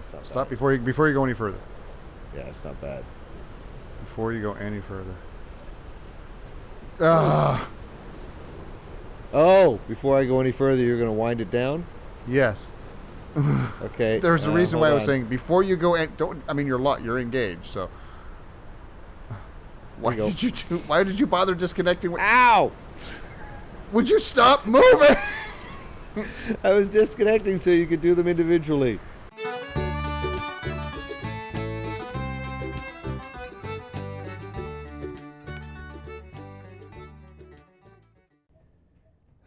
it's not Stop bad. before you go any further. Yeah, it's not bad. Before you go any further. Ah. Oh, before I go any further, you're going to wind it down? Yes. Okay. There's a reason why I was on. saying before you go. Don't. I mean, you're engaged. So. Why did you bother disconnecting? Ow! Would you stop moving? I was disconnecting so you could do them individually.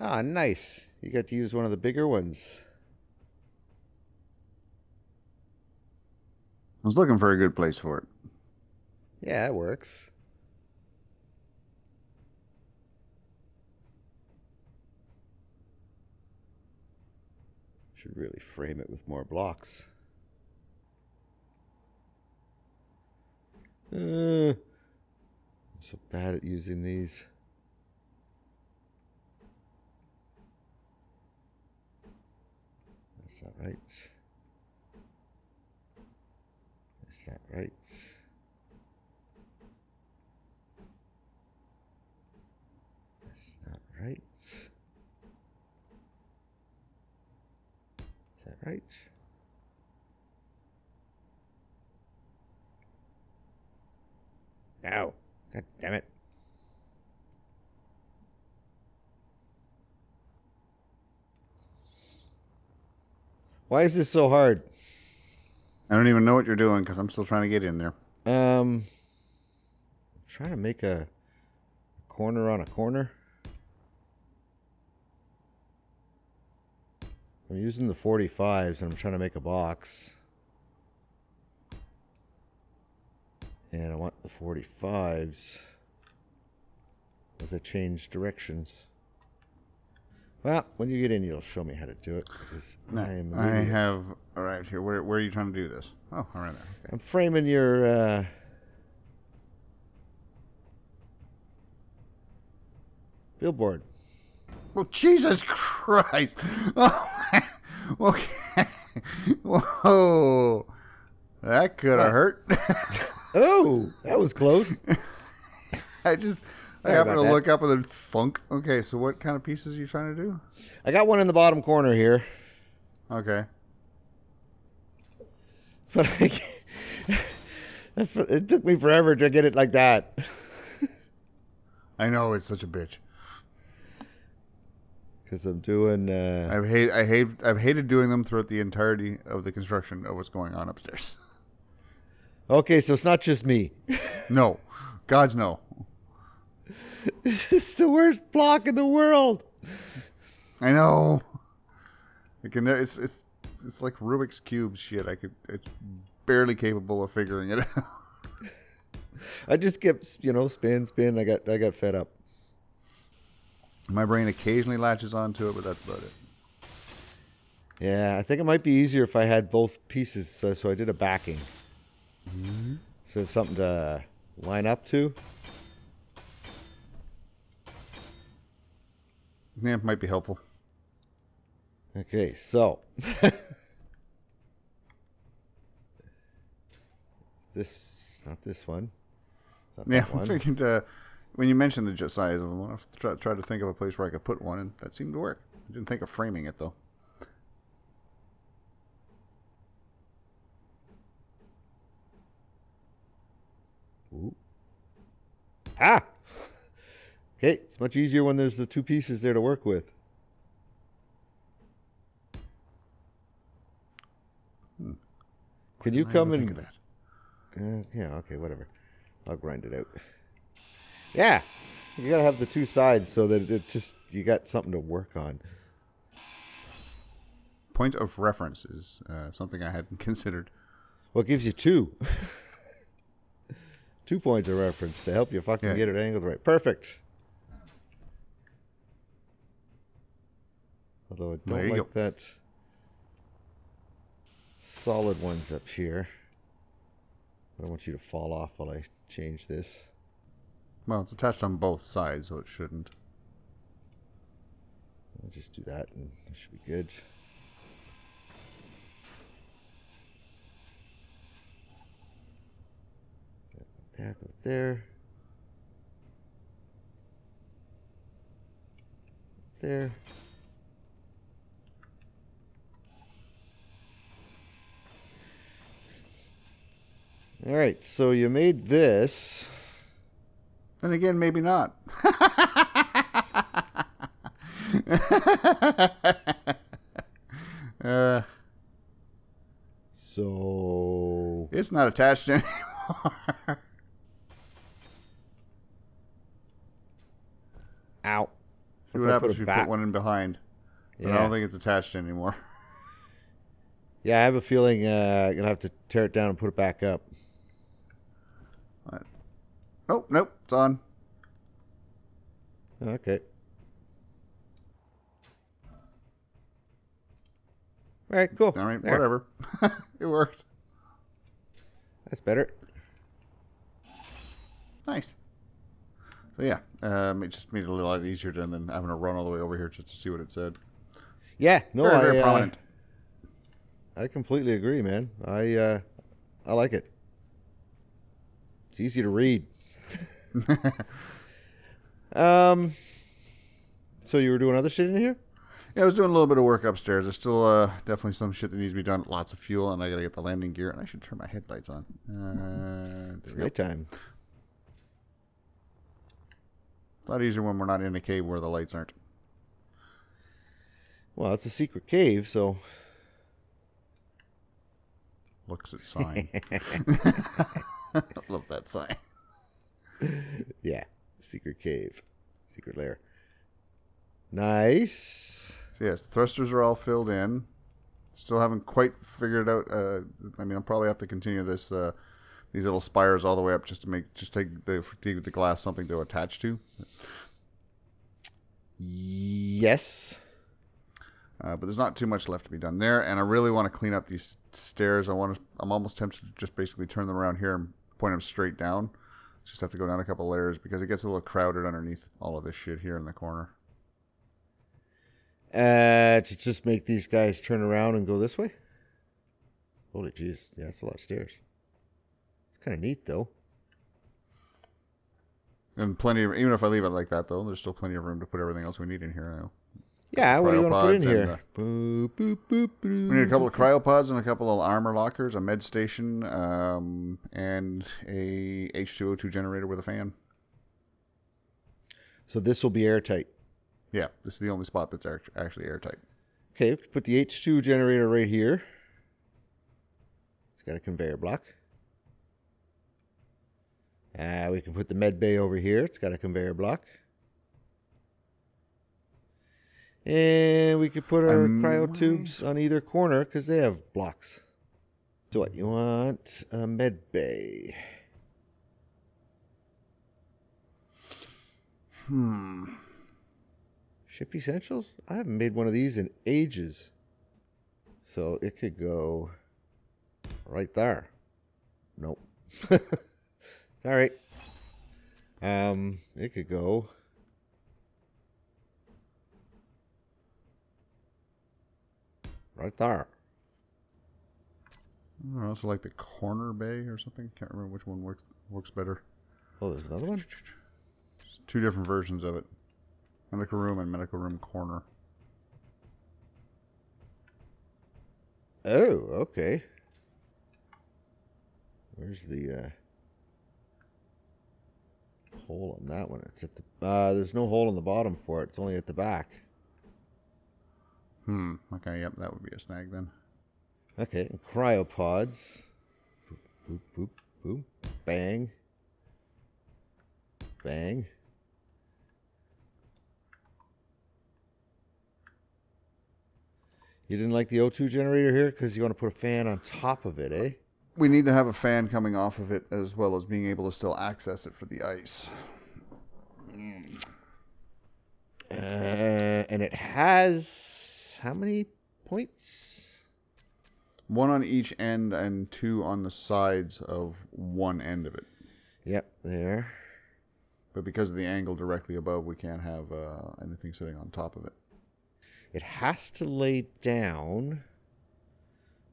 Ah, nice. You got to use one of the bigger ones. I was looking for a good place for it. Yeah, it works. Should really frame it with more blocks. I'm so bad at using these. That's not right. That's not right. That's not right. Is that right? No. God damn it. Why is this so hard? I don't even know what you're doing because I'm still trying to get in there. I'm trying to make a corner on a corner. I'm using the 45s and I'm trying to make a box. And I want the 45s as I change directions. Well, when you get in, you'll show me how to do it. Because I have arrived here. Where are you trying to do this? Oh, around there. Okay. I'm framing your billboard. Well, Jesus Christ! Oh, okay. Whoa, that could have hurt. Oh, that was close. I happened to that. look up and then funk. Okay, so what kind of pieces are you trying to do? I got one in the bottom corner here. Okay. But it took me forever to get it like that. I know, it's such a bitch. Because I'm doing. I've hated doing them throughout the entirety of the construction of what's going on upstairs. Okay, so it's not just me. No, God's no. This is the worst block in the world. I know. It's like Rubik's Cube shit. It's barely capable of figuring it out. I just kept, spin. I got fed up. My brain occasionally latches onto it, but that's about it. Yeah, I think it might be easier if I had both pieces. So I did a backing. Mm-hmm. So something to line up to. Yeah, it might be helpful. Okay, so not this one. It's not Yeah, that one. I figured when you mentioned the size, I want to try to think of a place where I could put one, and that seemed to work. I didn't think of framing it though. Ooh. Ah! Okay, it's much easier when there's the two pieces there to work with. Can you come and... Think of that? yeah, okay, whatever. I'll grind it out. Yeah! You gotta have the two sides so that you got something to work on. Point of reference is something I hadn't considered. Well, it gives you two. 2 points of reference to help you fucking get it angled right. Perfect. Although I don't like that solid ones up here. I don't want you to fall off while I change this. Well, it's attached on both sides, so it shouldn't. I'll just do that and that should be good. There. There. All right, so you made this. Then again, maybe not. So it's not attached anymore. Ow. See what happens if you put one in behind. But I don't think it's attached anymore. Yeah, I have a feeling I'm gonna have to tear it down and put it back up. What? Oh, nope, it's on. Okay. All right, cool. All right, there. Whatever. It worked. That's better. Nice. So yeah, it just made it a little easier than having to run all the way over here just to see what it said. Yeah, no, very prominent. I completely agree, man. I like it. It's easy to read. So you were doing other shit in here? Yeah, I was doing a little bit of work upstairs. There's still definitely some shit that needs to be done. Lots of fuel, and I gotta get the landing gear. And I should turn my headlights on. It's nighttime. A lot easier when we're not in a cave where the lights aren't. Well, it's a secret cave, so. Looks at sign. Love that sign. Yeah, secret cave, secret lair. Nice. So yes, thrusters are all filled in. Still haven't quite figured out. I mean, I'll probably have to continue this. These little spires all the way up just to take the glass something to attach to. Yes. But there's not too much left to be done there, and I really want to clean up these stairs. I'm almost tempted to just basically turn them around here and point them straight down. Just have to go down a couple layers because it gets a little crowded underneath all of this shit here in the corner. To just make these guys turn around and go this way? Holy jeez. Yeah, that's a lot of stairs. It's kind of neat, though. And even if I leave it like that, though, there's still plenty of room to put everything else we need in here now. Yeah, what do you want to put in here? We need a couple of cryopods and a couple of armor lockers, a med station, and a H2O2 generator with a fan. So this will be airtight. Yeah, this is the only spot that's actually airtight. Okay, put the H2 generator right here. It's got a conveyor block. We can put the med bay over here. It's got a conveyor block. And we could put our cryo tubes on either corner because they have blocks. So what, you want a med bay? Ship Essentials? I haven't made one of these in ages. So it could go right there. Nope. It's all right. It could go right there. I also like the corner bay or something. Can't remember which one works better. Oh, there's another one? There's two different versions of it. Medical room and medical room corner. Oh, okay. Where's the hole on that one? It's at the there's no hole in the bottom for it. It's only at the back. Okay, yep, that would be a snag then. Okay, and cryopods. Boop, boop, boop, boop. Bang. Bang. You didn't like the O2 generator here because you want to put a fan on top of it, eh? We need to have a fan coming off of it as well as being able to still access it for the ice. And it has how many points? One on each end and two on the sides of one end of it. Yep, there. But because of the angle directly above, we can't have anything sitting on top of it. It has to lay down.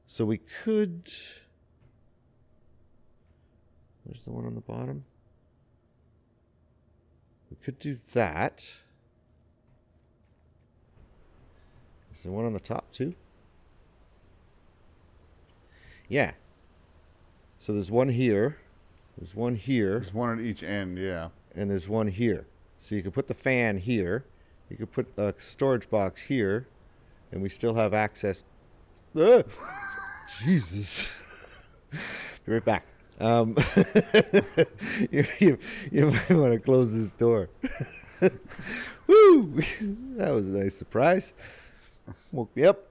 So we could... Where's the one on the bottom? could do that. Is there one on the top too? Yeah. So there's one here. There's one here. There's one at each end, yeah. And there's one here. So you could put the fan here. You could put a storage box here. And we still have access. Jesus. Be right back. You might want to close this door. Woo! That was a nice surprise. Woke me up.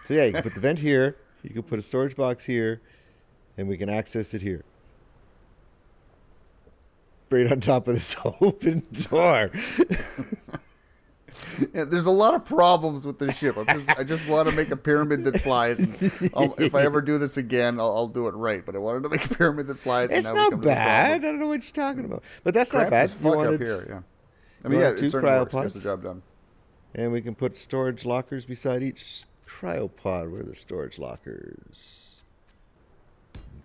So yeah, you can put the vent here. You can put a storage box here. And we can access it here. Right on top of this open door. Yeah, there's a lot of problems with this ship. I just want to make a pyramid that flies. And if I ever do this again, I'll do it right. But I wanted to make a pyramid that flies. It's and now not bad. I don't know what you're talking about. But that's not bad. You wanted, up here, yeah. I mean, yeah, it certainly works. Gets the job done. And we can put storage lockers beside each cryopod. Where are the storage lockers?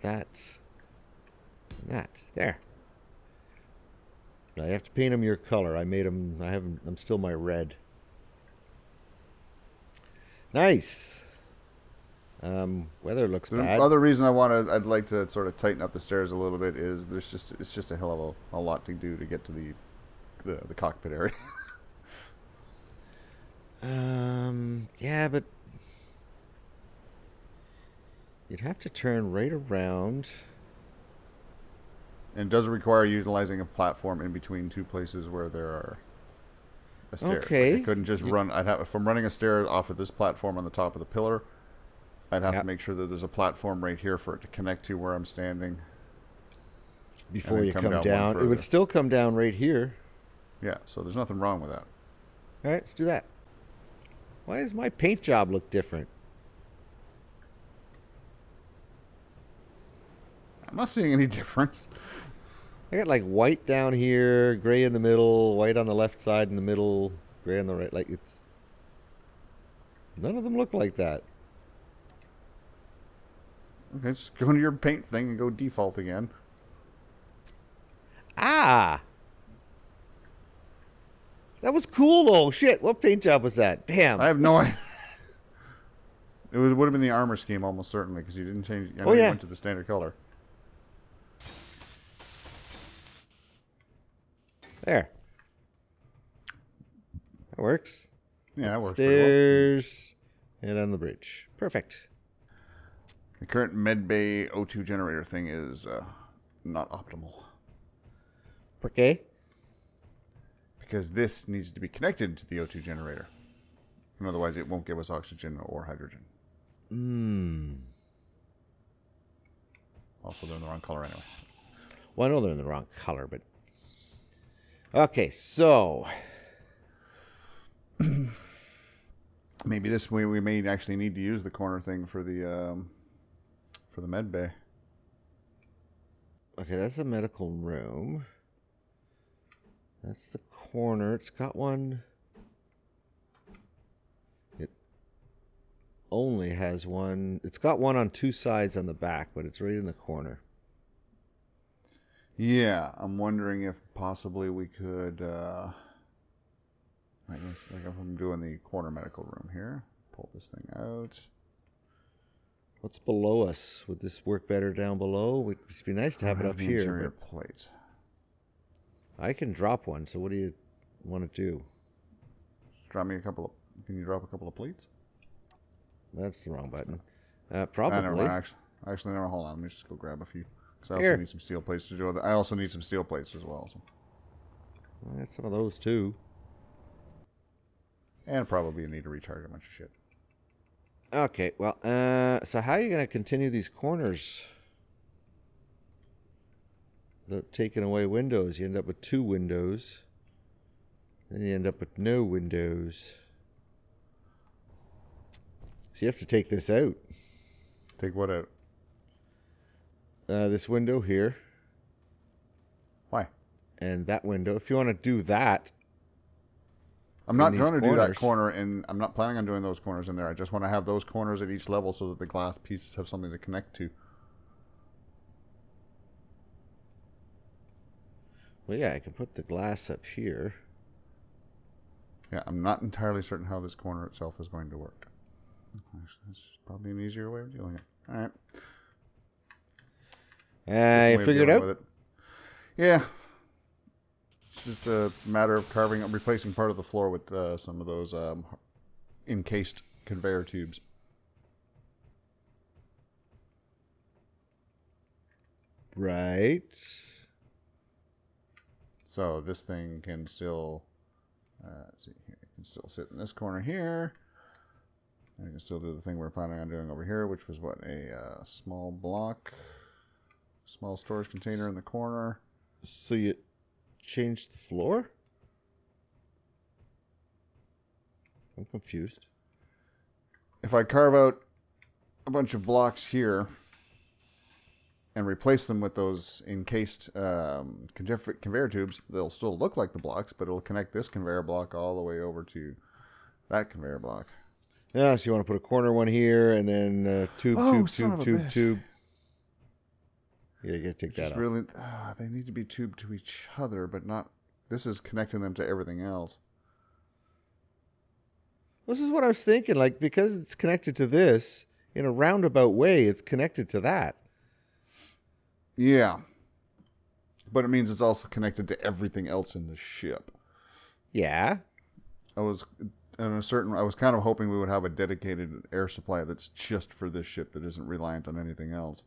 That. There. Now you have to paint them your color. I made them. I'm still my red. Nice. Weather looks bad. The other reason I'd like to sort of tighten up the stairs a little bit is it's just a hell of a lot to do to get to the cockpit area. Yeah, but you'd have to turn right around. And it does require utilizing a platform in between two places where there are a stair. Okay. Like I couldn't just run. If I'm running a stair off of this platform on the top of the pillar, I'd have to make sure that there's a platform right here for it to connect to where I'm standing. Before you come down. It would still come down right here. Yeah, so there's nothing wrong with that. All right, let's do that. Why does my paint job look different? I'm not seeing any difference. I got like white down here, gray in the middle, white on the left side in the middle, gray on the right. Like it's... None of them look like that. Okay, just go into your paint thing and go default again. Ah! That was cool though. Shit, what paint job was that? Damn. I have no idea. It would have been the armor scheme almost certainly because you didn't change. I know you went to the standard color. There. That works. Yeah, that works. Stairs and on the bridge. Perfect. The current medbay O2 generator thing is not optimal. Okay. Because this needs to be connected to the O2 generator. And otherwise it won't give us oxygen or hydrogen. Also, they're in the wrong color anyway. Well, I know they're in the wrong color, but... Okay, so... Maybe this way we may actually need to use the corner thing for the med bay. Okay, that's a medical room. That's the corner. It's got one... It only has one... It's got one on two sides on the back, but it's right in the corner. Yeah, I'm wondering if possibly we could... I guess, like if I'm doing the corner medical room here, pull this thing out. What's below us? Would this work better down below? It'd be nice to have it up here. Interior plates. I can drop one, so what do you want to do? Drop me a couple of... Can you drop a couple of plates? That's the wrong button. Probably. Never mind. Actually, never. Hold on. Let me just go grab a few. Because I also need some steel plates to do it. I also need some steel plates as well. So. I got some of those too. And probably need to recharge a bunch of shit. Okay, well, so how are you going to continue these corners? Taking away windows. You end up with 2 windows. Then you end up with no windows. So you have to take this out. Take what out? This window here. Why? And that window. If you want to do that... I'm not trying to do that corner, and I'm not planning on doing those corners in there. I just want to have those corners at each level so that the glass pieces have something to connect to. Well, yeah, I can put the glass up here. Yeah, I'm not entirely certain how this corner itself is going to work. Actually, that's probably an easier way of doing it. All right. I figured out. With it. Yeah. It's just a matter of replacing part of the floor with some of those encased conveyor tubes. Right. So this thing can still, let's see here, it can still sit in this corner here. And we can still do the thing we're planning on doing over here, which was what, a small block, small storage container in the corner. So you changed the floor? I'm confused. If I carve out a bunch of blocks here and replace them with those encased conveyor tubes, they'll still look like the blocks, but it'll connect this conveyor block all the way over to that conveyor block. Yeah, so you want to put a corner one here, and then tube. Yeah, you gotta take that off. Really, they need to be tubed to each other, but not. This is connecting them to everything else. This is what I was thinking. Like, because it's connected to this in a roundabout way, it's connected to that. Yeah, but it means it's also connected to everything else in the ship. Yeah. I was kind of hoping we would have a dedicated air supply that's just for this ship that isn't reliant on anything else.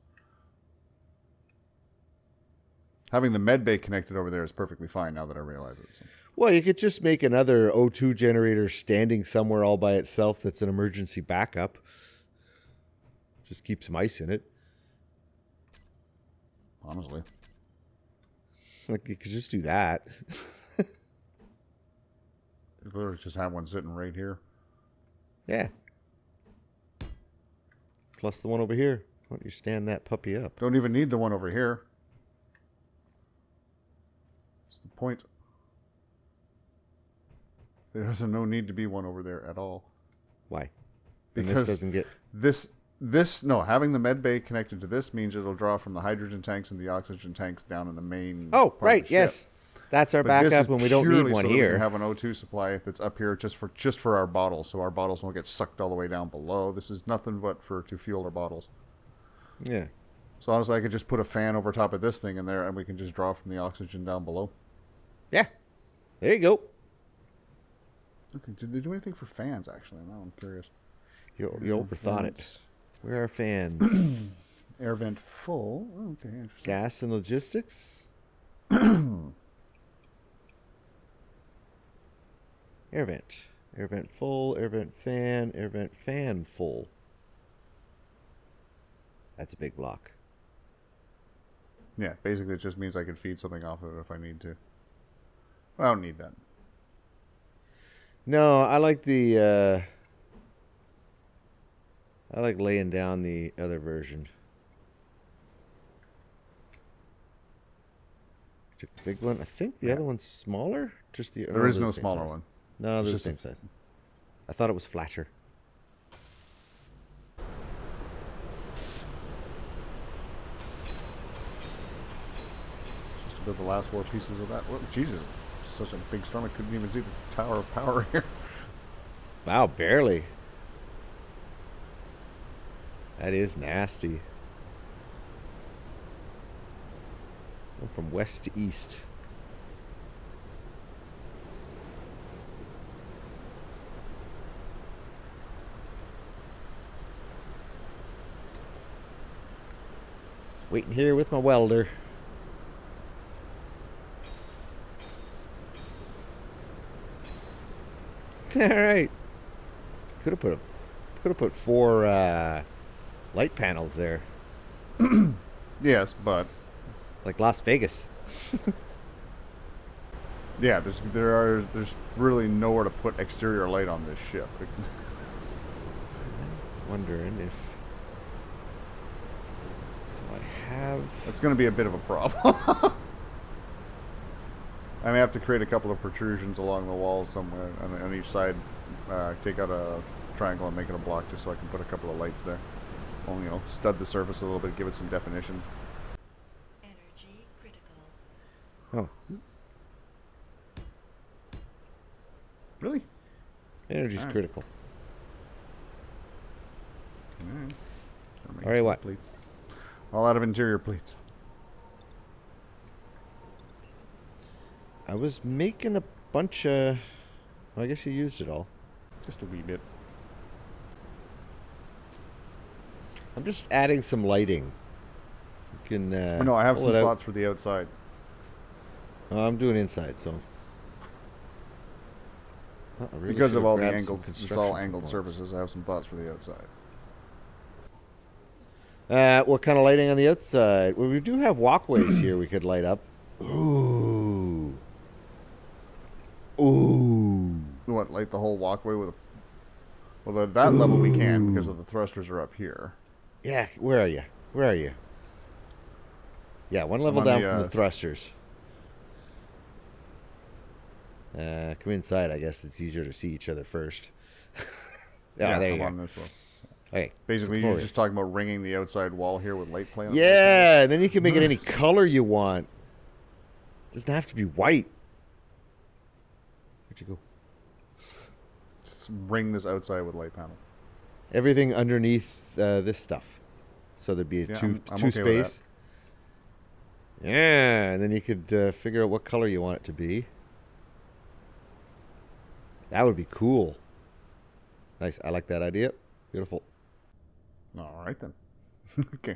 Having the med bay connected over there is perfectly fine now that I realize it. So. Well, you could just make another O2 generator standing somewhere all by itself that's an emergency backup. Just keep some ice in it. Honestly. Like, you could just do that. You literally just have one sitting right here. Yeah. Plus the one over here. Why don't you stand that puppy up? Don't even need the one over here. That's the point. There's no need to be one over there at all. Why? Because this doesn't get... No, having the med bay connected to this means it'll draw from the hydrogen tanks and the oxygen tanks down in the main. Oh, part right, of the yes. ship. That's our backup, and we don't need one so here. We can have an O2 supply that's up here just for our bottles, so our bottles won't get sucked all the way down below. This is nothing but to fuel our bottles. Yeah. So honestly, I could just put a fan over top of this thing in there, and we can just draw from the oxygen down below. Yeah. There you go. Okay, did they do anything for fans, actually? Now I'm curious. You overthought it. Where are fans? Air vent full. Oh, okay, interesting. Gas and logistics? Air vent. Air vent full, air vent fan full. That's a big block. Yeah, basically it just means I can feed something off of it if I need to. Well, I don't need that. No, I like the I like laying down the other version. Took the big one. I think the other one's smaller. Just the There is no smaller one. No, they're the same size. I thought it was flatter. Just to build the last 4 pieces of that. Whoa, Jesus, such a big storm I couldn't even see the tower of power here. Wow, barely. That is nasty. So from west to east. Just waiting here with my welder. All right. Could have put 4 light panels there. Yes, but like Las Vegas. yeah, there's really nowhere to put exterior light on this ship. I'm wondering if do I have. That's going to be a bit of a problem. I may have to create a couple of protrusions along the walls somewhere on each side. Take out a triangle and make it a block just so I can put a couple of lights there. Well, you know, stud the surface a little bit, give it some definition. Energy critical. Oh, Really? Energy's Alright. critical. Alright. Alright, what? Pleats. All out of interior pleats. I was making a bunch of... Well, I guess you used it all. Just a wee bit. I'm just adding some lighting. You can. Oh, no, I have pull some it out. thoughts for the outside. Oh, I'm doing inside, so. Oh, I really Because should of have all the grabbed angled, some it's all construction angled components. surfaces. I have some thoughts for the outside. What kind of lighting on the outside? Well, we do have walkways here we could light up. Ooh. Ooh. What, light the whole walkway with a... Well, at that level we can because of the thrusters are up here. Yeah, where are you? Where are you? Yeah, one level on down the, from the thrusters. Come inside, I guess it's easier to see each other first. Yeah, there I'm you on go. this one. Okay. Basically, come you're over just talking about ringing the outside wall here with light play on it. Yeah, and then you can make it any color you want. Doesn't have to be white. Where'd you go? Just ring this outside with light panels. Everything underneath this stuff. So there'd be a two I'm okay with space. Yeah, and then you could figure out what color you want it to be. That would be cool. Nice. I like that idea. Beautiful. All right then. Okay.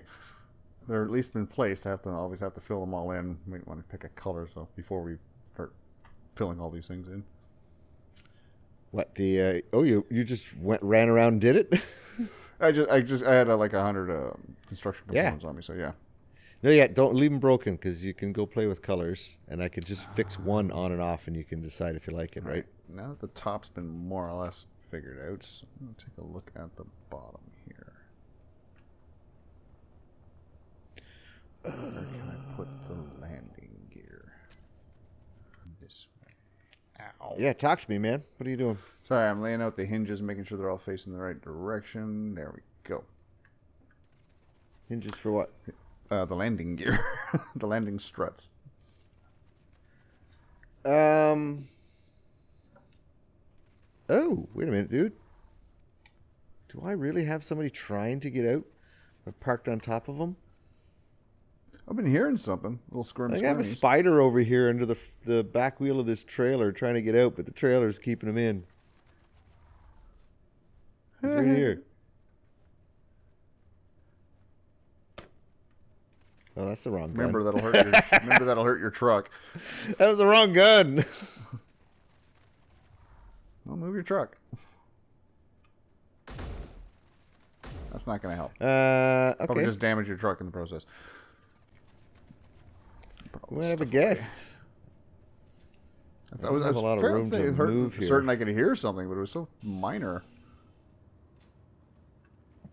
They're at least been placed. I always have to fill them all in. Might want to pick a color so before we start filling all these things in. What the? Oh, you just ran around and did it? I had like 100 construction components on me. So yeah. No, yeah. Don't leave them broken because you can go play with colors, and I could just fix one on and off, and you can decide if you like it, right? Now that the top's been more or less figured out, so I'm going to take a look at the bottom here. Where can I put the landing gear? This way. Ow. Yeah, talk to me, man. What are you doing? Sorry, I'm laying out the hinges, making sure they're all facing the right direction. There we go. Hinges for what? The landing gear. The landing struts. Oh, wait a minute, dude. Do I really have somebody trying to get out? I'm parked on top of them? I've been hearing something. Little squirm I have a squirmies. spider over here under the back wheel of this trailer trying to get out, but the trailer's keeping him in. He's right here. Oh, that's the wrong gun. Remember that'll hurt your truck. That was the wrong gun. Well, move your truck. That's not going to help. Okay. Probably just damage your truck in the process. We have a guest. I was have a lot of room to move here. Certain I could hear something, but it was so minor.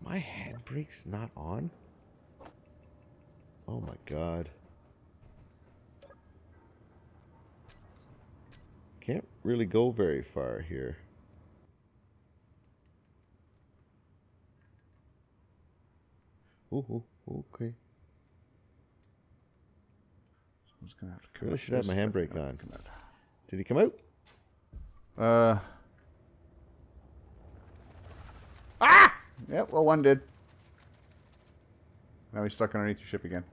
My handbrake's not on? Oh my god. Can't really go very far here. Ooh, okay. So I'm just gonna have to Really should have my handbrake on. Come out. Did he come out? Ah! Yep, well, one did. Now he's stuck underneath your ship again.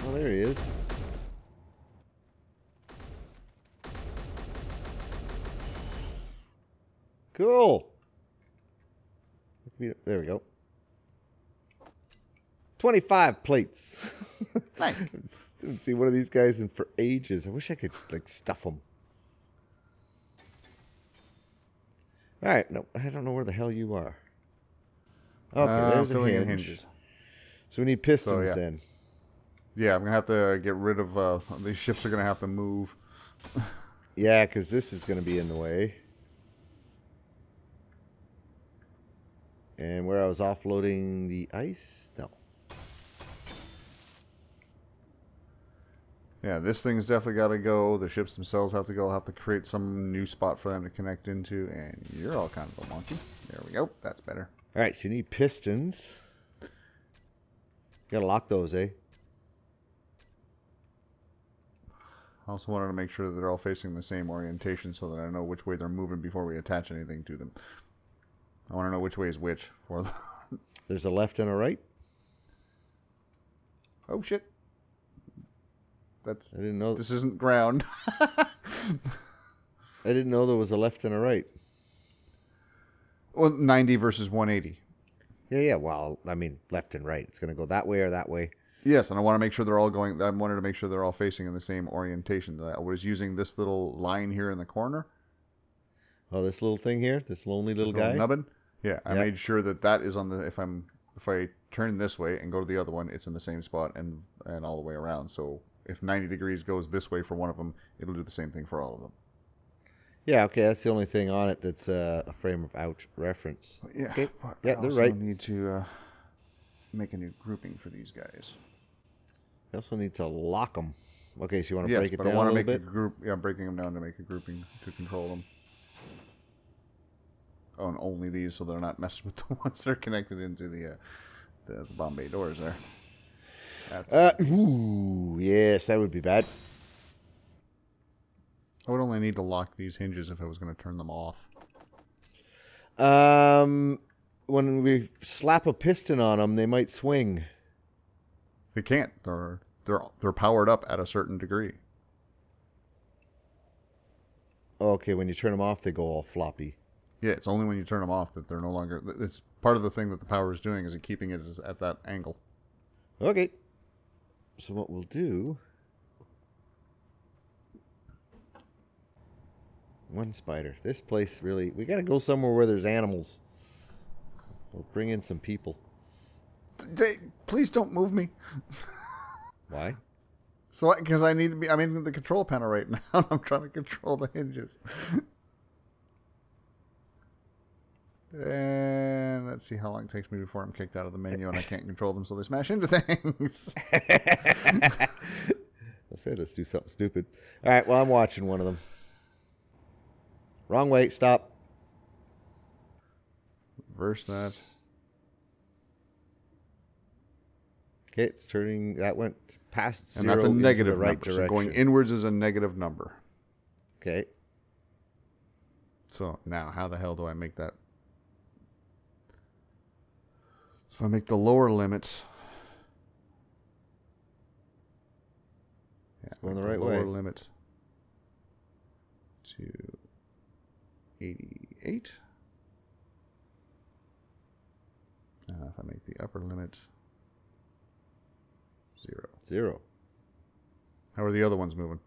Oh, there he is. Cool. There we go. 25 plates. Nice. Haven't seen one of these guys in for ages. I wish I could like stuff them. All right, no, I don't know where the hell you are. Okay, there's the hinge. hinges. So we need pistons then. Yeah, I'm gonna have to get rid of these ships. Are gonna have to move. Yeah, because this is gonna be in the way. And where I was offloading the ice, no. Yeah, this thing's definitely got to go. The ships themselves have to go. I'll have to create some new spot for them to connect into. And you're all kind of a monkey. There we go. That's better. All right, so you need pistons. You gotta lock those, eh? I also wanted to make sure that they're all facing the same orientation so that I know which way they're moving before we attach anything to them. I want to know which way is which for them. There's a left and a right. Oh shit! I didn't know. This isn't ground. I didn't know there was a left and a right. Well, 90 versus 180. Yeah. Well, I mean, left and right. It's going to go that way or that way. Yes, and I want to make sure they're all going. I wanted to make sure they're all facing in the same orientation. I was using this little line here in the corner. Oh, this little thing here, this lonely little This guy. nubbin. Yeah, I made sure that is on the. If I turn this way and go to the other one, it's in the same spot and all the way around. So if 90 degrees goes this way for one of them, it'll do the same thing for all of them. Yeah, okay, that's the only thing on it that's a frame of reference. Yeah, okay. But Yeah, I they're also right. need to make a new grouping for these guys. You also need to lock them. Okay, so you want to break it but down I want a to little make bit? a group. Yeah, I'm breaking them down to make a grouping to control them. Oh, and only these, so they're not messing with the ones that are connected into the Bombay doors there. Ooh, yes, that would be bad. I would only need to lock these hinges if I was going to turn them off. When we slap a piston on them, they might swing. They can't. They're powered up at a certain degree. Okay, when you turn them off, they go all floppy. Yeah, it's only when you turn them off that they're no longer. It's part of the thing that the power is doing is it keeping it at that angle. Okay. So what we'll do... One spider. This place really... We got to go somewhere where there's animals. We'll bring in some people. Please don't move me. Why? So, because I need to be... I'm in the control panel right now. And I'm trying to control the hinges. And let's see how long it takes me before I'm kicked out of the menu and I can't control them so they smash into things. Let's say let's do something stupid. All right, well, I'm watching one of them. Wrong way, stop. Reverse that. Okay, it's turning, that went past zero. And that's a negative into the right number. direction. So going inwards is a negative number. Okay. So now, how the hell do I make that? So if I make the lower limit. Yeah, going the make right lower way. limit to 88. And if I make the upper limit 0. How are the other ones moving?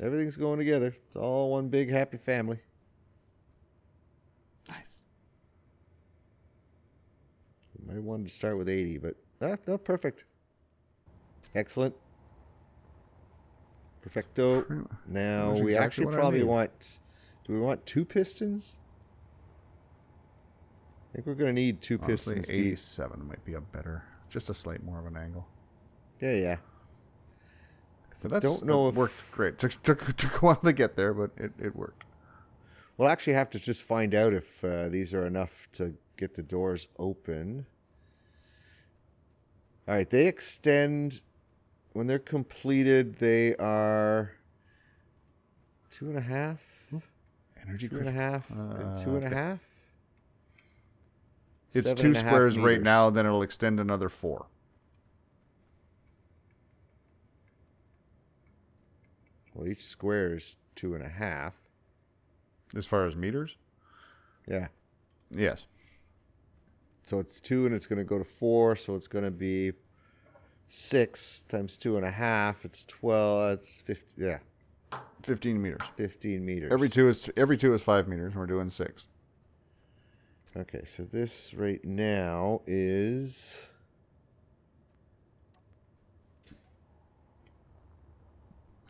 Everything's going together. It's all one big happy family. Nice. I wanted to start with 80, but no, perfect. Excellent. Perfecto. Now That's we exactly actually what I probably need. want... Do we want 2 pistons? I think we're going to need 2 Honestly, pistons. 87 might be a better, just a slight more of an angle. Yeah. So I don't know if... worked great. Took a while to get there, but it worked. We'll actually have to just find out if these are enough to get the doors open. All right, they extend... When they're completed, they are 2.5. Energy 2.5 and 2.5. It's 7.5 2 squares right meters. now, then it'll extend another 4. Well, each square is 2.5. As far as meters? Yeah. Yes. So it's 2 and it's going to go to 4, so it's going to be 6 times 2.5. It's 12. It's 50. Yeah. 15 meters. 15 meters. Every two is 5 meters, and we're doing 6. Okay, so this right now is...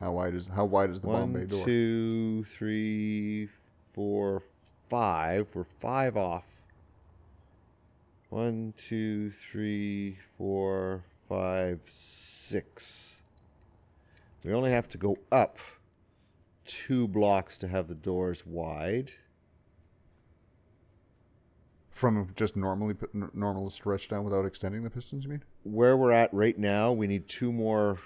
How wide is the Bombay door? 1, 2, 3, 4, 5. We're 5 off. 1, 2, 3, 4, 5, 6. We only have to go up 2 blocks to have the doors wide. From just normal stretch down without extending the pistons, you mean? Where we're at right now, we need 2 more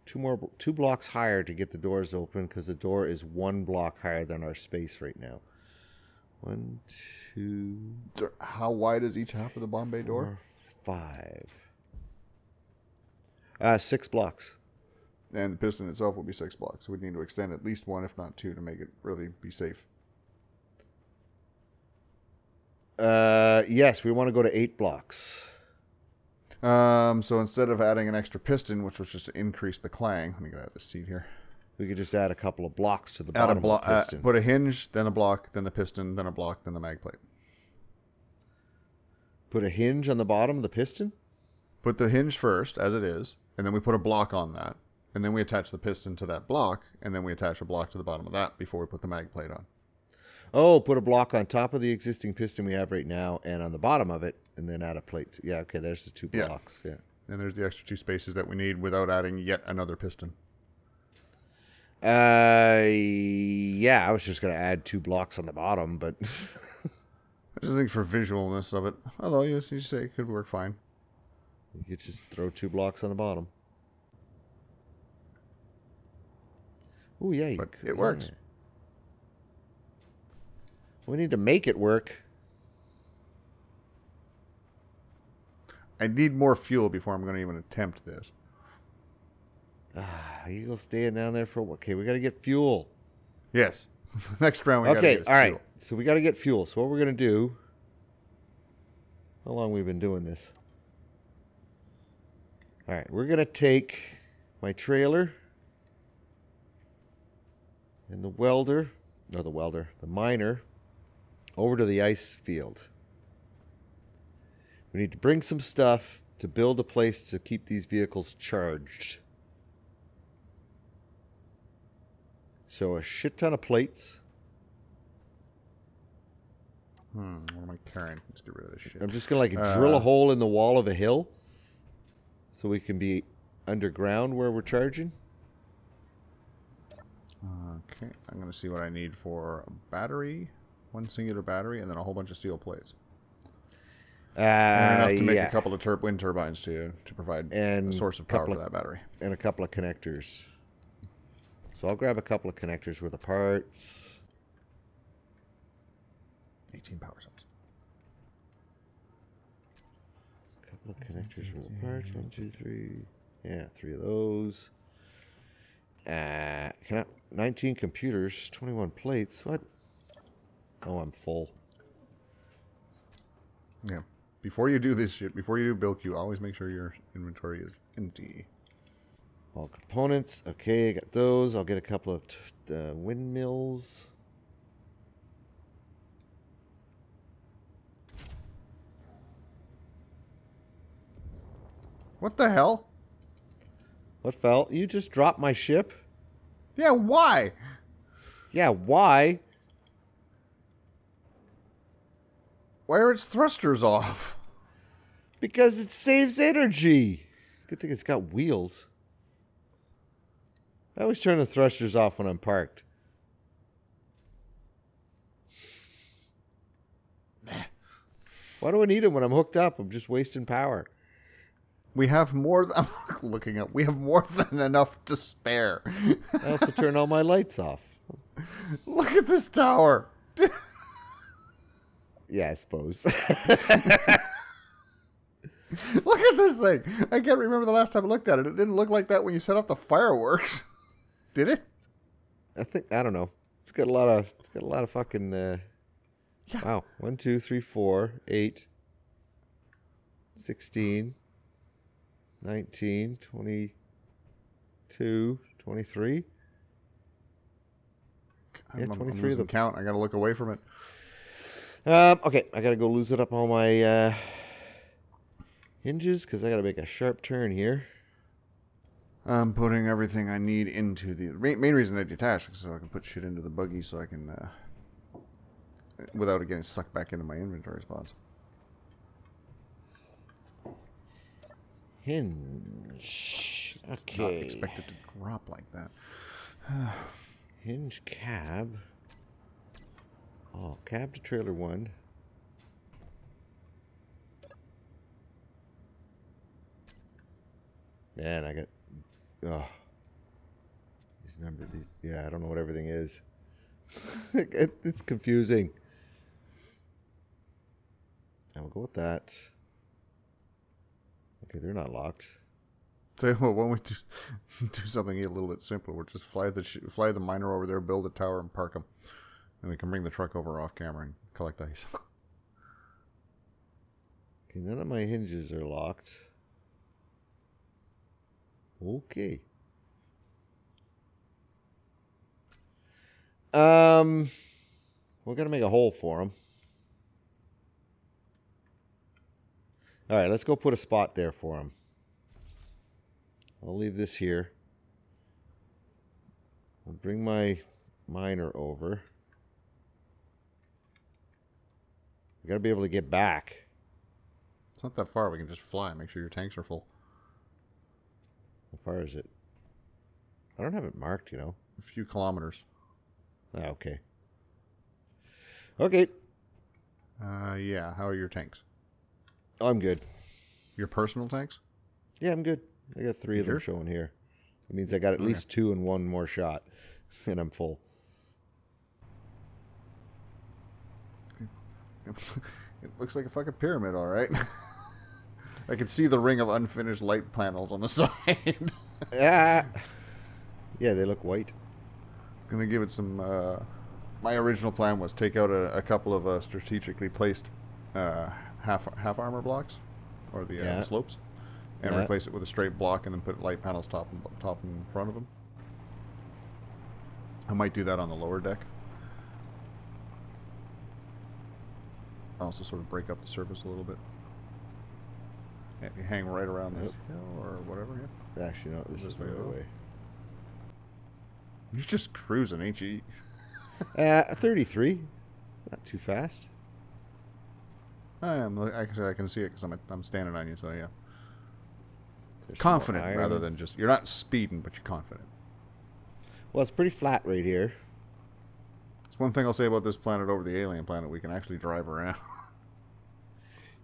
two blocks higher to get the doors open because the door is 1 block higher than our space right now. 1, 2. How wide is each half of the bomb bay door? 4, 5. 6 blocks. And the piston itself will be 6 blocks. So we need to extend at least 1, if not 2, to make it really be safe. Yes, we want to go to 8 blocks. So instead of adding an extra piston, which was just to increase the clang, let me get out the seat here. We could just add a couple of blocks to the bottom of the piston. Put a hinge, then a block, then the piston, then a block, then the mag plate. Put a hinge on the bottom of the piston? Put the hinge first, as it is, and then we put a block on that. And then we attach the piston to that block, and then we attach a block to the bottom of that before we put the mag plate on. Oh, put a block on top of the existing piston we have right now and on the bottom of it, and then add a plate. Yeah, okay, there's the 2 blocks. Yeah. And there's the extra 2 spaces that we need without adding yet another piston. Yeah, I was just going to add 2 blocks on the bottom, but... I just think for visualness of it, although you say it could work fine. You could just throw 2 blocks on the bottom. Oh, yeah. But it works. We need to make it work. I need more fuel before I'm going to even attempt this. Eagle staying down there for... Okay, we got to get fuel. Yes. Next round we got to get all right. fuel. So we got to get fuel. So what we're going to do... How long we've been doing this? All right, we're going to take my trailer and the welder, no, the miner, over to the ice field. We need to bring some stuff to build a place to keep these vehicles charged. So a shit ton of plates. What am I carrying? Let's get rid of this shit. I'm just going to drill a hole in the wall of a hill so we can be underground where we're charging. Okay, I'm going to see what I need for a battery, 1 singular battery, and then a whole bunch of steel plates. And enough to make a couple of wind turbines to provide a source of power for that battery. And a couple of connectors. So I'll grab a couple of connectors with the parts. 18 power cells. A couple of connectors with the parts. 1, 2, 3. Yeah, 3 of those. 19 computers, 21 plates. What? Oh, I'm full. Yeah. Before you do this shit, before you do build queue, always make sure your inventory is empty. All components. Okay, I got those. I'll get a couple of windmills. What the hell? What fell? You just dropped my ship? Yeah, why? Yeah, why? Why are its thrusters off? Because it saves energy. Good thing it's got wheels. I always turn the thrusters off when I'm parked. Why do I need them when I'm hooked up? I'm just wasting power. We have more... I'm looking up. We have more than enough to spare. I also turn all my lights off. Look at this tower. Yeah, I suppose. Look at this thing. I can't remember the last time I looked at it. It didn't look like that when you set off the fireworks. Did it? I don't know. It's got a lot of fucking yeah. Wow. 1, 2, 3, 4, 8, 16, 19, 22, 23. Yeah, 23 of them. Count. I got to look away from it. Okay, I got to go loosen up all my hinges because I got to make a sharp turn here. I'm putting everything I need into the main reason I detached is so I can put shit into the buggy so I can without it getting sucked back into my inventory spots. Hinge. Okay. Not expect it to drop like that. Hinge cab. Oh, cab to trailer 1. Man, I got... Oh, these numbers. Yeah, I don't know what everything is. It's confusing. I will go with that. Okay, they're not locked. Tell you what, why don't we do something a little bit simpler? We'll just fly the miner over there, build a tower, and park them. And we can bring the truck over off camera and collect ice. Okay, none of my hinges are locked. Okay. We're gonna make a hole for them. All right, let's go put a spot there for them. I'll leave this here. I'll bring my miner over. We gotta be able to get back. It's not that far. We can just fly. Make sure your tanks are full. How far is it? I don't have it marked, you know. A few kilometers. Ah, okay. Okay. Yeah. How are your tanks? Oh, I'm good. Your personal tanks? Yeah, I'm good. I got 3 of them showing here. It means I got at least 2 and 1 more shot, and I'm full. It looks like a fucking pyramid, all right. I can see the ring of unfinished light panels on the side. Yeah, they look white. Gonna give it some. My original plan was take out a couple of strategically placed half armor blocks, or the slopes, and replace it with a straight block, and then put light panels top and front of them. I might do that on the lower deck. Also, sort of break up the surface a little bit. And you hang right around this hill or whatever. Yeah. Actually, no, this is the other way. You're just cruising, ain't you? 33. It's not too fast. I am. Actually, I can see it because I'm standing on you. So yeah. There's Confident rather than just. You're not speeding, but you're confident. Well, it's pretty flat right here. It's one thing I'll say about this planet over the alien planet. We can actually drive around.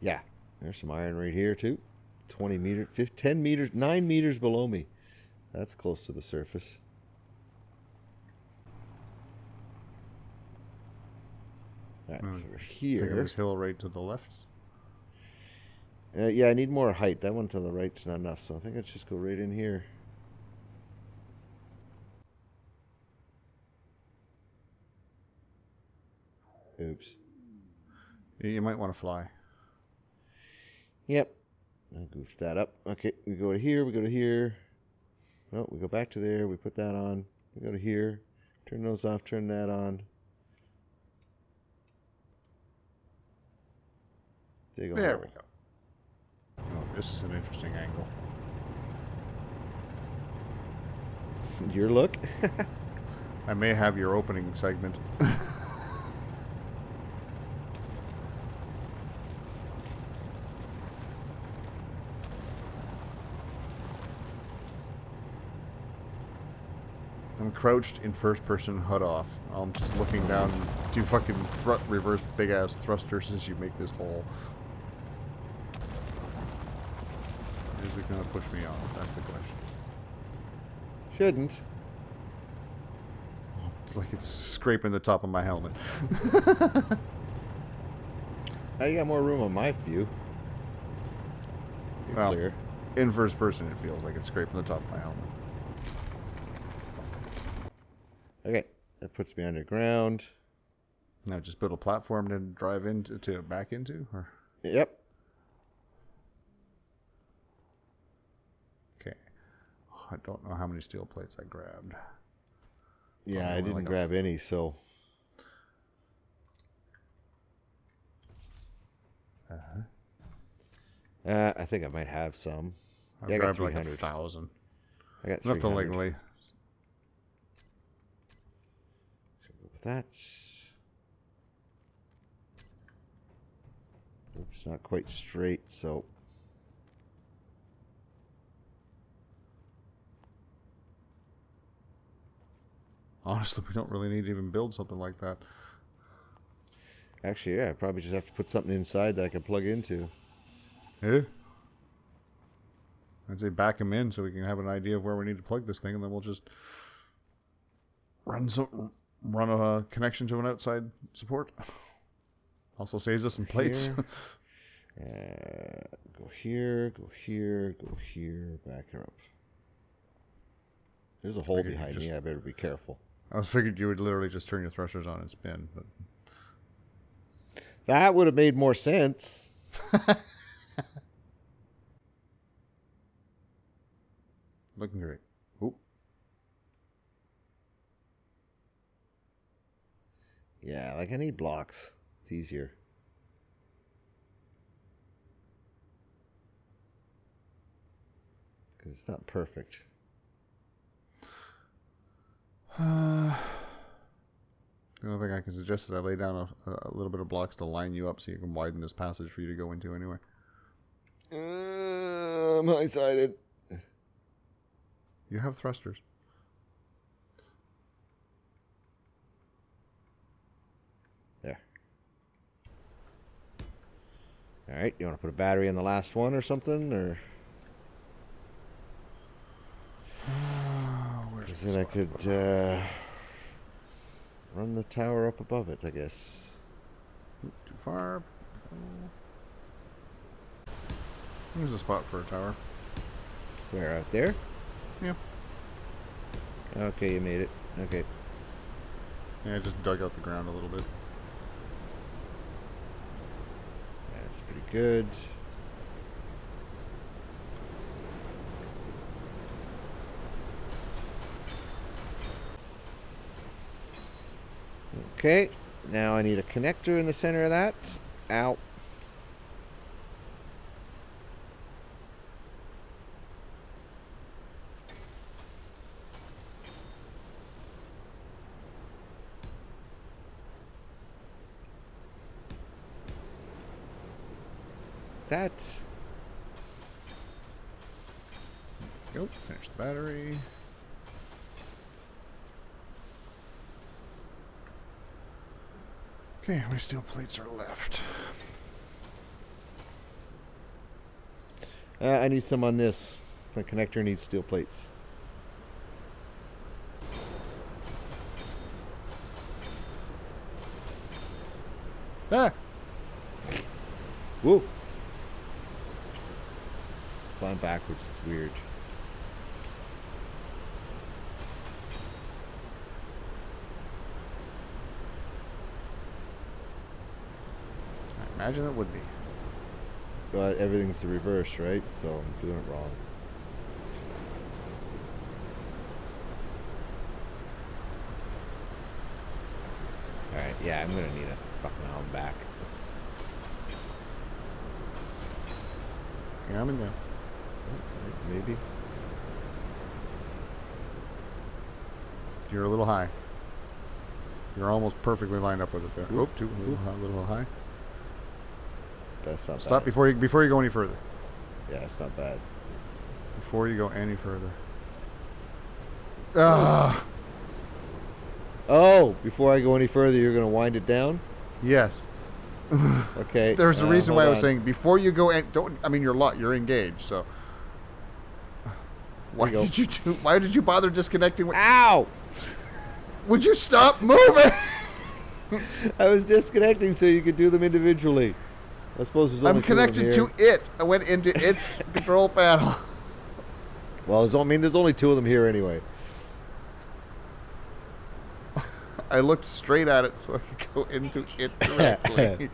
Yeah. There's some iron right here, too. 20 meters, 10 meters, 9 meters below me. That's close to the surface. All right, so we're here. Think of this hill right to the left. Yeah, I need more height. That one to the right's not enough, so I think I'll just go right in here. Oops. You might want to fly. Yep. I goofed that up. Okay, we go to here, we go to here. Oh, we go back to there, we put that on. We go to here, turn those off, turn that on. There we go. Oh, this is an interesting angle. Your look? I may have your opening segment. I'm crouched in first person, HUD off. I'm just looking down, do fucking reverse big ass thrusters as you make this hole. Is it gonna push me off? That's the question. Shouldn't. It's like it's scraping the top of my helmet. Now you got more room on my view. You're clear. In first person, it feels like it's scraping the top of my helmet. Okay, that puts me underground. Now just build a platform to drive into back into, or Yep. okay. Oh, I don't know how many steel plates I grabbed. Yeah, I didn't grab any, so. I think I might have some. I grabbed like 1,000. I got 300. Nothing legally. With that. It's not quite straight, so. Honestly, we don't really need to even build something like that. Actually, yeah, I probably just have to put something inside that I can plug into. Yeah. I'd say back them in so we can have an idea of where we need to plug this thing, and then we'll just run a connection to an outside support. Also saves us some plates. Go here, go here, go here, back her up. There's a hole behind me. I better be careful. I was figured you would literally just turn your thrusters on and spin, but that would have made more sense. Looking great. Oop. Yeah, like I need blocks. It's easier. Because it's not perfect. The only thing I can suggest is I lay down a little bit of blocks to line you up so you can widen this passage for you to go into anyway. I'm high-sided. You have thrusters. There. All right, you want to put a battery in the last one or something, or? Because then I could run the tower up above it, I guess. Too far. There's a spot for a tower. Where, out there? Yeah. Okay, you made it. Okay. Yeah, I just dug out the ground a little bit. That's pretty good. Okay, now I need a connector in the center of that. Ow. That. Go. Finish the battery. Okay, how many steel plates are left? I need some on this. My connector needs steel plates. Ah! Woo! Flying backwards is weird. I imagine it would be. But everything's the reverse, right? So I'm doing it wrong. Alright, yeah, I'm gonna need a fucking helm back. Yeah, I'm in there. Maybe. You're a little high. You're almost perfectly lined up with it there. Oop, Oop, a little high. That's not Stop bad. before you go any further. Yeah, it's not bad. Before you go any further. Ah. Oh, before I go any further, you're gonna wind it down? Yes. Okay. There's a reason why I was on. saying before you go and don't. I mean, you're engaged, so. Why did you bother disconnecting? Ow! Would you stop moving? I was disconnecting so you could do them individually. I suppose there's only I'm connected to it. I went into its control panel. Well, there's only two of them here anyway. I looked straight at it so I could go into it directly.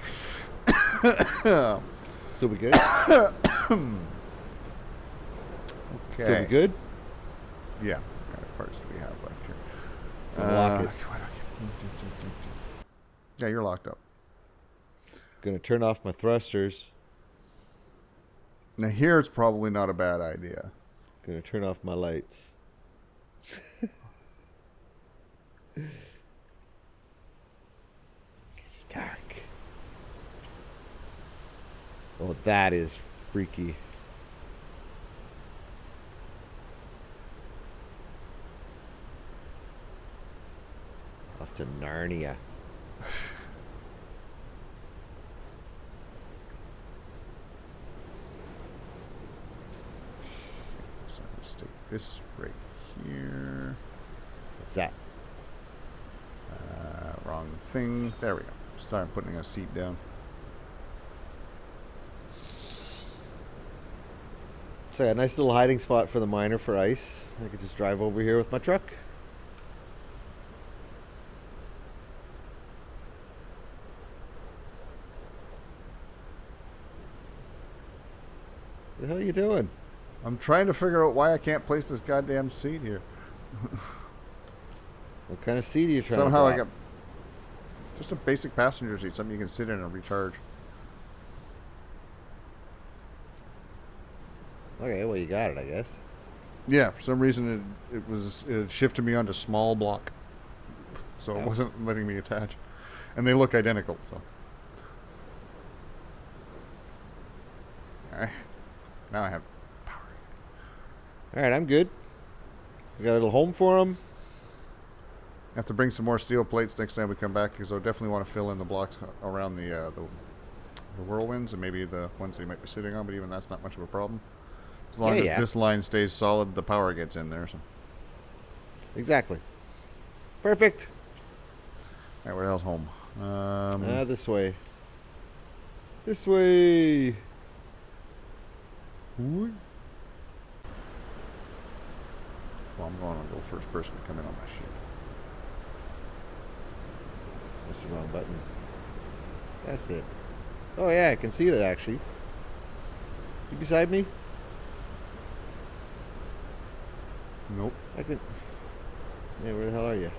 So we good? Okay. So we good? Yeah. What kind of parts do we have left here? Unlock it. Yeah, you're locked up. Gonna turn off my thrusters. Now here it's probably not a bad idea. Gonna turn off my lights. It's dark. Oh, that is freaky. Off to Narnia. So let's take this right here. What's that? wrong thing. There we go. Start putting a seat down. So a nice little hiding spot for the miner for ice. I could just drive over here with my truck. What the hell are you doing? I'm trying to figure out why I can't place this goddamn seat here. What kind of seat are you trying Somehow to I got just a basic passenger seat, something you can sit in and recharge. Okay, well you got it, I guess. Yeah, for some reason it shifted me onto small block, so it wasn't letting me attach, and they look identical. So, all right, now I have power. All right, I'm good. We got a little home for him. I have to bring some more steel plates next time we come back because I definitely want to fill in the blocks around the whirlwinds and maybe the ones they might be sitting on. But even that's not much of a problem. As long as this line stays solid, the power gets in there. So. Exactly. Perfect. All right, where the hell's home? This way. This way. Well, I'm going to go first person to come in on my ship. That's the wrong button. That's it. Oh yeah, I can see that actually. You beside me? Nope. I can. Yeah, where the hell are you?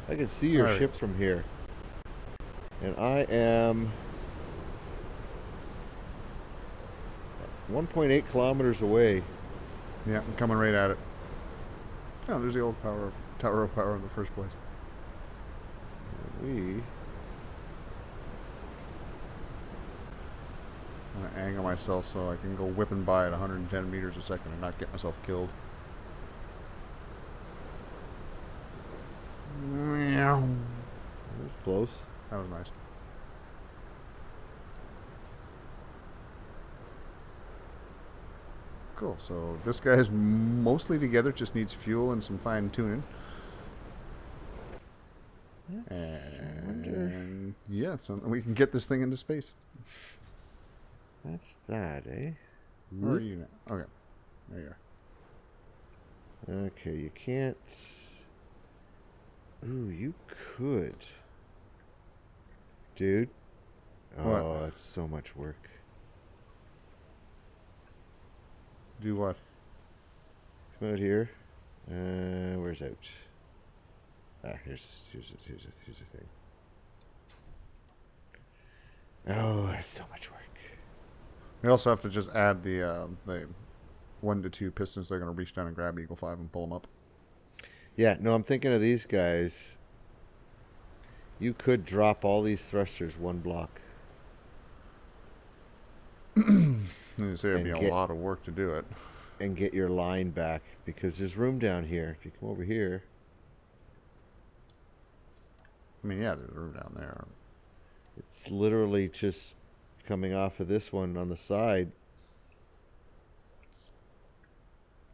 I can see your ship from here. And I am 1.8 kilometers away. Yeah, I'm coming right at it. Oh, there's the old tower of power in the first place. I'm going to angle myself so I can go whipping by at 110 meters a second and not get myself killed. That was close. That was nice. Cool, so this guy is mostly together, just needs fuel and some fine tuning. And yeah, so we can get this thing into space. That's that, eh? Where are you now? Okay, there you are. Okay, you can't. Ooh, you could. Dude. What? Oh, that's so much work. Do what? Come out here. Where's out? Ah, here's the thing. Oh, that's so much work. We also have to just add the 1 to 2 pistons. They're going to reach down and grab Eagle 5 and pull them up. Yeah, no, I'm thinking of these guys. You could drop all these thrusters one block. You say it'd be a lot of work to do it. And get your line back because there's room down here. If you come over here. I mean, yeah, there's room down there. It's literally just coming off of this one on the side.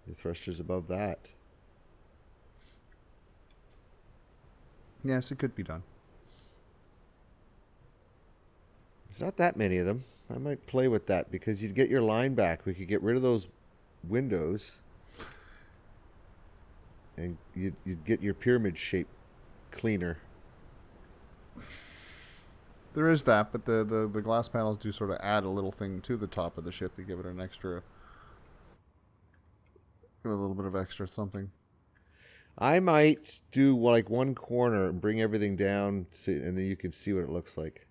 The thrusters above that. Yes, it could be done. There's not that many of them. I might play with that because you'd get your line back. We could get rid of those windows. And you'd get your pyramid shape cleaner. There is that, but the glass panels do sort of add a little thing to the top of the ship to give it an extra, a little bit of extra something. I might do like one corner and bring everything down, and then you can see what it looks like.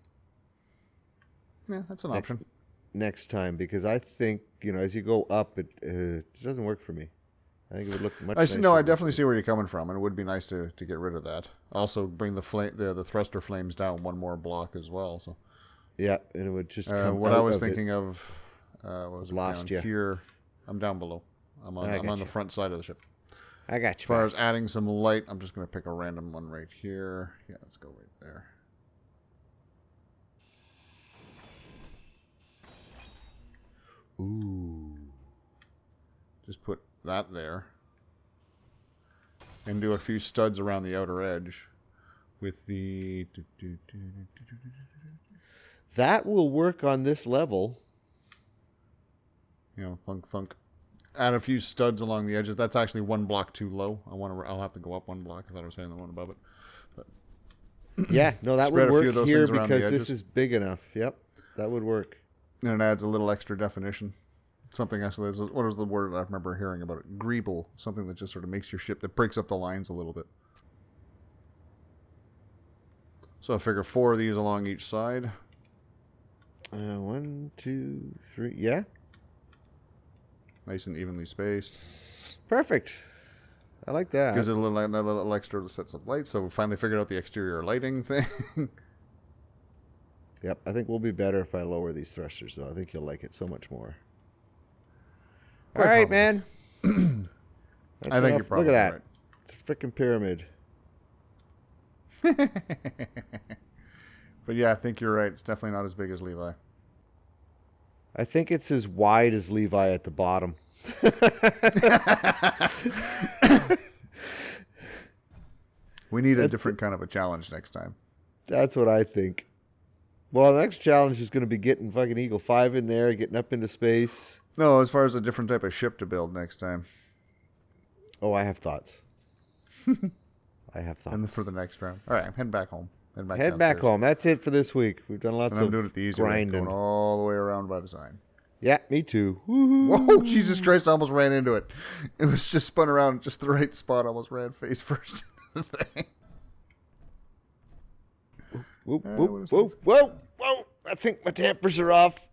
Yeah, that's an option. Next time, because I think, as you go up, it doesn't work for me. I think it would look much nicer. No, I definitely see where you're coming from, and it would be nice to get rid of that. Also, bring the thruster flames down one more block as well. So. Yeah, and it would just come what out I was of thinking of was down here. I'm down below. I'm on the front side of the ship. I got you. As far as adding some light, I'm just going to pick a random one right here. Yeah, let's go right there. Ooh. Just put that there. and do a few studs around the outer edge with the... That will work on this level. You know, thunk, thunk. Add a few studs along the edges. That's actually one block too low. I'll have to go up one block. I thought I was saying the one above it. But Yeah, no, that Spread would a few work of those here things around the because this edges. is big enough. Yep, that would work. And it adds a little extra definition. Something actually, what was the word I remember hearing about it? Greeble. Something that just sort of makes your ship, that breaks up the lines a little bit. So I figure 4 of these along each side. 1, 2, 3. Yeah. Nice and evenly spaced. Perfect. I like that. Gives it a little extra sets of lights. So we finally figured out the exterior lighting thing. Yep, I think we'll be better if I lower these thrusters, though. I think you'll like it so much more. All right, man. I think you're probably Look at that. right. It's a freaking pyramid. But yeah, I think you're right. It's definitely not as big as Levi. I think it's as wide as Levi at the bottom. We need a different kind of a challenge next time. That's what I think. Well, the next challenge is going to be getting fucking Eagle 5 in there, getting up into space. No, as far as a different type of ship to build next time. Oh, I have thoughts. I have thoughts. And for the next round. All right, I'm heading back home. Head back home. That's it for this week. We've done lots and I'm of doing it the easy way, grinding. going all the way around by the sign. Yeah, me too. Woo-hoo. Whoa, Jesus Christ, I almost ran into it. It was just spun around at just the right spot. I almost ran face first into the thing. Whoa, whoa, whoa, whoa, whoa. I think my dampers are off.